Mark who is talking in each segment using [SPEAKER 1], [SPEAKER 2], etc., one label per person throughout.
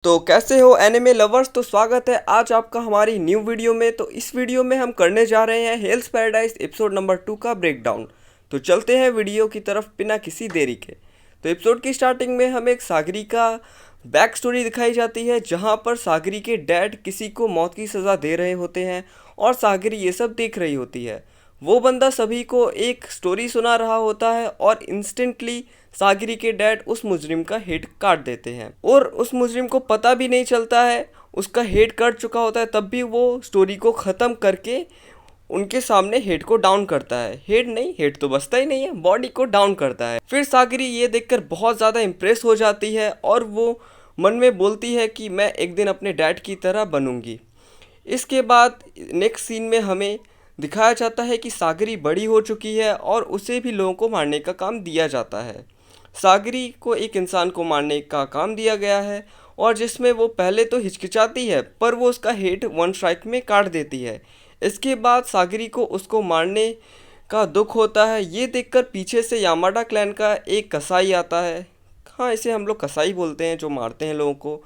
[SPEAKER 1] तो कैसे हो एनिमे लवर्स। तो स्वागत है आज आपका हमारी न्यू वीडियो में। तो इस वीडियो में हम करने जा रहे हैं हेल्स पैराडाइज एपिसोड नंबर 2 का ब्रेकडाउन। तो चलते हैं वीडियो की तरफ बिना किसी देरी के। तो एपिसोड की स्टार्टिंग में हमें एक सागरी का बैक स्टोरी दिखाई जाती है, जहां पर सागरी के डैड किसी को मौत की सज़ा दे रहे होते हैं और सागरी ये सब देख रही होती है। वो बंदा सभी को एक स्टोरी सुना रहा होता है और इंस्टेंटली सागरी के डैड उस मुजरिम का हेड काट देते हैं और उस मुजरिम को पता भी नहीं चलता है उसका हेड कट चुका होता है। तब भी वो स्टोरी को ख़त्म करके उनके सामने हेड को डाउन करता है। हेड नहीं, हेड तो बचता ही नहीं है, बॉडी को डाउन करता है। फिर सागरी ये देखकर बहुत ज़्यादा इम्प्रेस हो जाती है और वो मन में बोलती है कि मैं एक दिन अपने डैड की तरह बनूंगी। इसके बाद नेक्स्ट सीन में हमें दिखाया जाता है कि सागरी बड़ी हो चुकी है और उसे भी लोगों को मारने का काम दिया जाता है। सागरी को एक इंसान को मारने का काम दिया गया है और जिसमें वो पहले तो हिचकिचाती है पर वो उसका हेड वन स्ट्राइक में काट देती है। इसके बाद सागरी को उसको मारने का दुख होता है। ये देखकर पीछे से यामाडा क्लैन का एक कसाई आता है। हाँ, इसे हम लोग कसाई बोलते हैं जो मारते हैं लोगों को।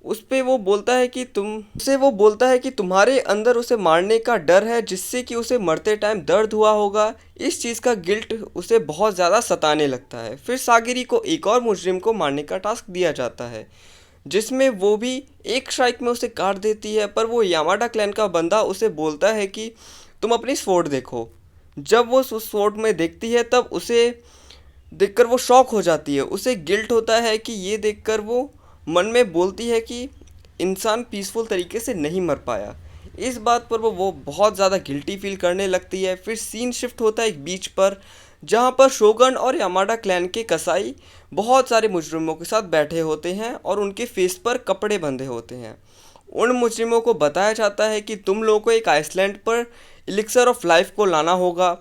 [SPEAKER 1] उस पे वो बोलता है कि तुम्हारे अंदर उसे मारने का डर है, जिससे कि उसे मरते टाइम दर्द हुआ होगा। इस चीज़ का गिल्ट उसे बहुत ज़्यादा सताने लगता है। फिर सागिरी को एक और मुजरिम को मारने का टास्क दिया जाता है, जिसमें वो भी एक स्ट्राइक में उसे काट देती है। पर वो यामाडा क्लैन का बंदा उसे बोलता है कि तुम अपनी स्वॉर्ड देखो। जब वो उस स्वॉर्ड में देखती है तब उसे देखकर वो शॉक हो जाती है। उसे गिल्ट होता है कि ये देखकर वो मन में बोलती है कि इंसान पीसफुल तरीके से नहीं मर पाया। इस बात पर वो बहुत ज़्यादा गिल्टी फील करने लगती है। फिर सीन शिफ्ट होता है एक बीच पर, जहाँ पर शोगन और यामाडा क्लैन के कसाई बहुत सारे मुजरिमों के साथ बैठे होते हैं और उनके फेस पर कपड़े बंधे होते हैं। उन मुजरिमों को बताया जाता है कि तुम लोगों को एक आइसलैंड पर एलिक्सर ऑफ लाइफ को लाना होगा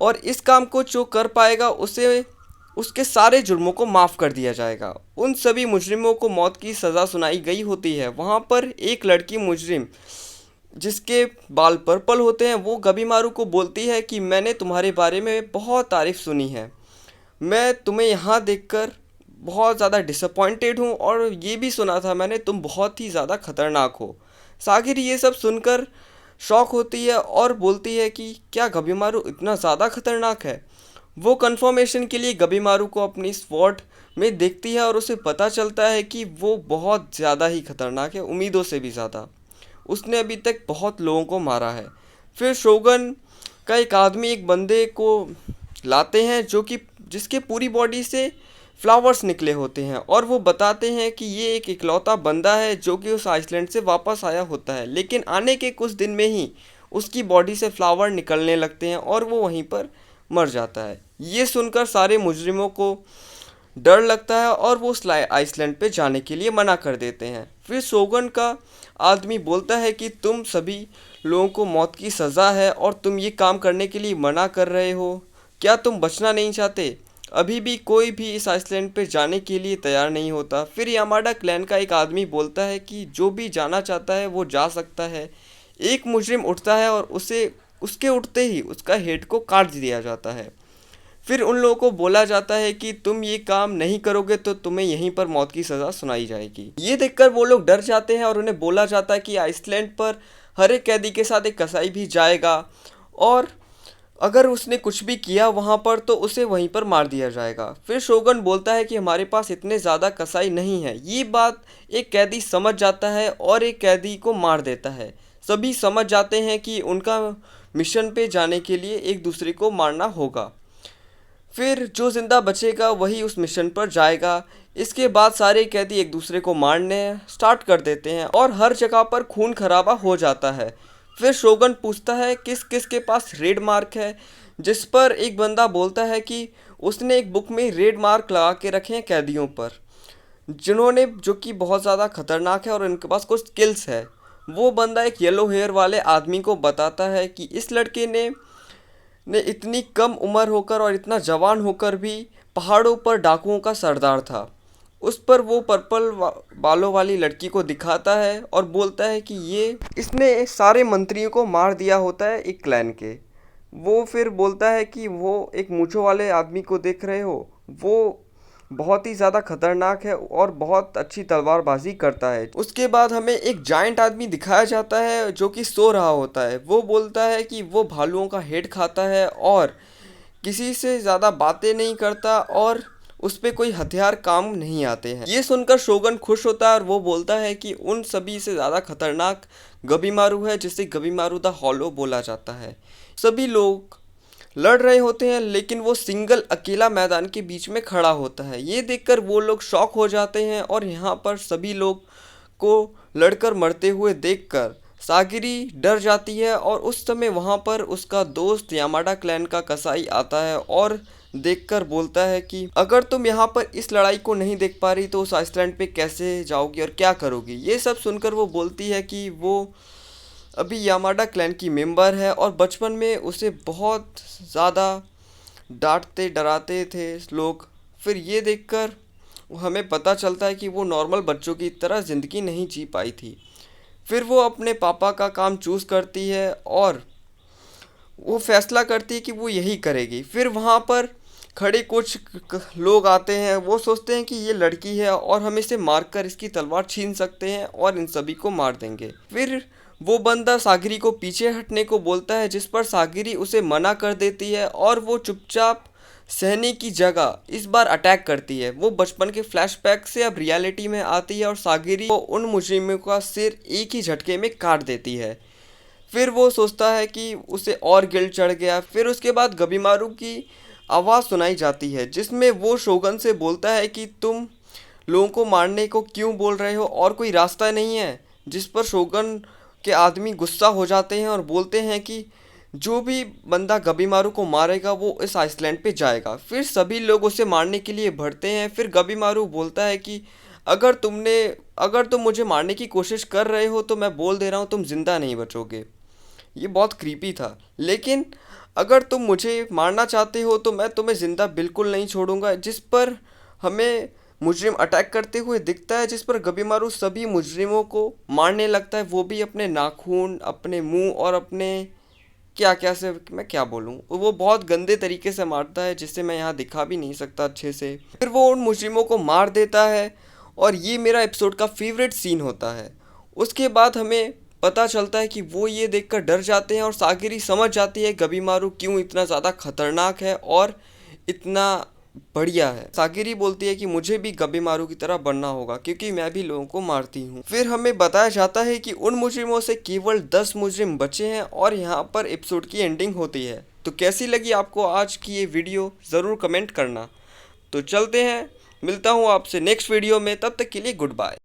[SPEAKER 1] और इस काम को जो कर पाएगा उसे उसके सारे जुर्मों को माफ़ कर दिया जाएगा। उन सभी मुजरिमों को मौत की सज़ा सुनाई गई होती है। वहाँ पर एक लड़की मुजरिम जिसके बाल पर्पल होते हैं, वो गबीमारू को बोलती है कि मैंने तुम्हारे बारे में बहुत तारीफ़ सुनी है, मैं तुम्हें यहाँ देखकर बहुत ज़्यादा डिसअपॉइंटेड हूँ और ये भी सुना था मैंने तुम बहुत ही ज़्यादा खतरनाक हो। सागिर ये सब सुनकर शॉक होती है और बोलती है कि क्या गबीमारू इतना ज़्यादा खतरनाक है। वो कंफर्मेशन के लिए गबीमारू को अपनी स्वॉर्ड में देखती है और उसे पता चलता है कि वो बहुत ज़्यादा ही खतरनाक है, उम्मीदों से भी ज़्यादा। उसने अभी तक बहुत लोगों को मारा है। फिर शोगन का एक आदमी एक बंदे को लाते हैं जो कि जिसके पूरी बॉडी से फ्लावर्स निकले होते हैं और वो बताते हैं कि ये एक इकलौता बंदा है जो कि उस आइसलैंड से वापस आया होता है, लेकिन आने के कुछ दिन में ही उसकी बॉडी से फ्लावर निकलने लगते हैं और वो वहीं पर मर जाता है। ये सुनकर सारे मुजरिमों को डर लगता है और वो उस आइसलैंड पे जाने के लिए मना कर देते हैं। फिर शोगन का आदमी बोलता है कि तुम सभी लोगों को मौत की सज़ा है और तुम ये काम करने के लिए मना कर रहे हो, क्या तुम बचना नहीं चाहते? अभी भी कोई भी इस आइसलैंड पे जाने के लिए तैयार नहीं होता। फिर यामाडा क्लैन का एक आदमी बोलता है कि जो भी जाना चाहता है वो जा सकता है। एक मुजरिम उठता है और उसे उसके उठते ही उसका हेड को काट दिया जाता है। फिर उन लोगों को बोला जाता है कि तुम ये काम नहीं करोगे तो तुम्हें यहीं पर मौत की सज़ा सुनाई जाएगी। ये देखकर वो लोग डर जाते हैं और उन्हें बोला जाता है कि आइसलैंड पर हर एक कैदी के साथ एक कसाई भी जाएगा और अगर उसने कुछ भी किया वहाँ पर तो उसे वहीं पर मार दिया जाएगा। फिर शोगन बोलता है कि हमारे पास इतने ज़्यादा कसाई नहीं है। ये बात एक कैदी समझ जाता है और एक कैदी को मार देता है। सभी समझ जाते हैं कि उनका मिशन पे जाने के लिए एक दूसरे को मारना होगा। फिर जो ज़िंदा बचेगा वही उस मिशन पर जाएगा। इसके बाद सारे कैदी एक दूसरे को मारने स्टार्ट कर देते हैं और हर जगह पर खून खराबा हो जाता है। फिर शोगन पूछता है किस किस के पास रेड मार्क है, जिस पर एक बंदा बोलता है कि उसने एक बुक में रेड मार्क लगा के रखे हैं कैदियों पर जिन्होंने जो कि बहुत ज़्यादा खतरनाक है और इनके पास कुछ स्किल्स है। वो बंदा एक येलो हेयर वाले आदमी को बताता है कि इस लड़के ने इतनी कम उम्र होकर और इतना जवान होकर भी पहाड़ों पर डाकुओं का सरदार था। उस पर वो पर्पल बालों वाली लड़की को दिखाता है और बोलता है कि ये इसने सारे मंत्रियों को मार दिया होता है एक क्लैन के। वो फिर बोलता है कि वो एक मूंछों वाले आदमी को देख रहे हो, वो बहुत ही ज़्यादा खतरनाक है और बहुत अच्छी तलवारबाजी करता है। उसके बाद हमें एक जायंट आदमी दिखाया जाता है जो कि सो रहा होता है। वो बोलता है कि वो भालुओं का हेड खाता है और किसी से ज़्यादा बातें नहीं करता और उस पे कोई हथियार काम नहीं आते हैं। ये सुनकर शोगन खुश होता है और वो बोलता है कि उन सभी से ज़्यादा खतरनाक गबीमारू है, जिसे गबीमारू द हॉलो बोला जाता है। सभी लोग लड़ रहे होते हैं लेकिन वो सिंगल अकेला मैदान के बीच में खड़ा होता है। ये देखकर वो लोग शॉक हो जाते हैं और यहाँ पर सभी लोग को लड़कर मरते हुए देखकर सागिरी डर जाती है और उस समय वहाँ पर उसका दोस्त यामाडा क्लैन का कसाई आता है और देखकर बोलता है कि अगर तुम यहाँ पर इस लड़ाई को नहीं देख पा रही तो उस आइसलैंड पे कैसे जाओगी और क्या करोगी। ये सब सुनकर वो बोलती है कि वो अभी यामाडा क्लैन की मेंबर है और बचपन में उसे बहुत ज़्यादा डांटते डराते थे लोग। फिर ये देखकर हमें पता चलता है कि वो नॉर्मल बच्चों की तरह ज़िंदगी नहीं जी पाई थी। फिर वो अपने पापा का काम चूज़ करती है और वो फैसला करती है कि वो यही करेगी। फिर वहाँ पर खड़े कुछ लोग आते हैं। वो सोचते हैं कि ये लड़की है और हम इसे मारकर इसकी तलवार छीन सकते हैं और इन सभी को मार देंगे। फिर वो बंदा सागिरी को पीछे हटने को बोलता है, जिस पर सागिरी उसे मना कर देती है और वो चुपचाप सहने की जगह इस बार अटैक करती है। वो बचपन के फ्लैशबैक से अब रियलिटी में आती है और सागिरी को उन मुजरिमों का सिर एक ही झटके में काट देती है। फिर वो सोचता है कि उसे और गिल्ट चढ़ गया। फिर उसके बाद गबीमारू की आवाज़ सुनाई जाती है जिसमें वो शोगन से बोलता है कि तुम लोगों को मारने को क्यों बोल रहे हो और कोई रास्ता नहीं है। जिस पर शोगन के आदमी गुस्सा हो जाते हैं और बोलते हैं कि जो भी बंदा गबीमारू को मारेगा वो इस आइसलैंड पे जाएगा। फिर सभी लोग उसे मारने के लिए बढ़ते हैं। फिर गबीमारू बोलता है कि अगर तुम मुझे मारने की कोशिश कर रहे हो तो मैं बोल दे रहा हूँ तुम ज़िंदा नहीं बचोगे। ये बहुत क्रीपी था, लेकिन अगर तुम मुझे मारना चाहते हो तो मैं तुम्हें ज़िंदा बिल्कुल नहीं छोड़ूंगा। जिस पर हमें मुजरिम अटैक करते हुए दिखता है, जिस पर गबीमारू सभी मुजरिमों को मारने लगता है, वो भी अपने नाखून, अपने मुंह और अपने क्या क्या से मैं क्या बोलूँ, वो बहुत गंदे तरीके से मारता है जिसे मैं यहाँ दिखा भी नहीं सकता अच्छे से। फिर वो उन मुजरिमों को मार देता है और ये मेरा एपिसोड का फेवरेट सीन होता है। उसके बाद हमें पता चलता है कि वो ये देखकर डर जाते हैं और सागिरी समझ जाती है गबीमारू क्यों इतना ज़्यादा खतरनाक है और इतना बढ़िया है। सागिरी बोलती है कि मुझे भी गबीमारू की तरह बनना होगा क्योंकि मैं भी लोगों को मारती हूँ। फिर हमें बताया जाता है कि उन मुजरिमों से केवल 10 मुजरिम बचे हैं और यहाँ पर एपिसोड की एंडिंग होती है। तो कैसी लगी आपको आज की ये वीडियो ज़रूर कमेंट करना। तो चलते हैं, मिलता हूँ आपसे नेक्स्ट वीडियो में, तब तक के लिए गुड बाय।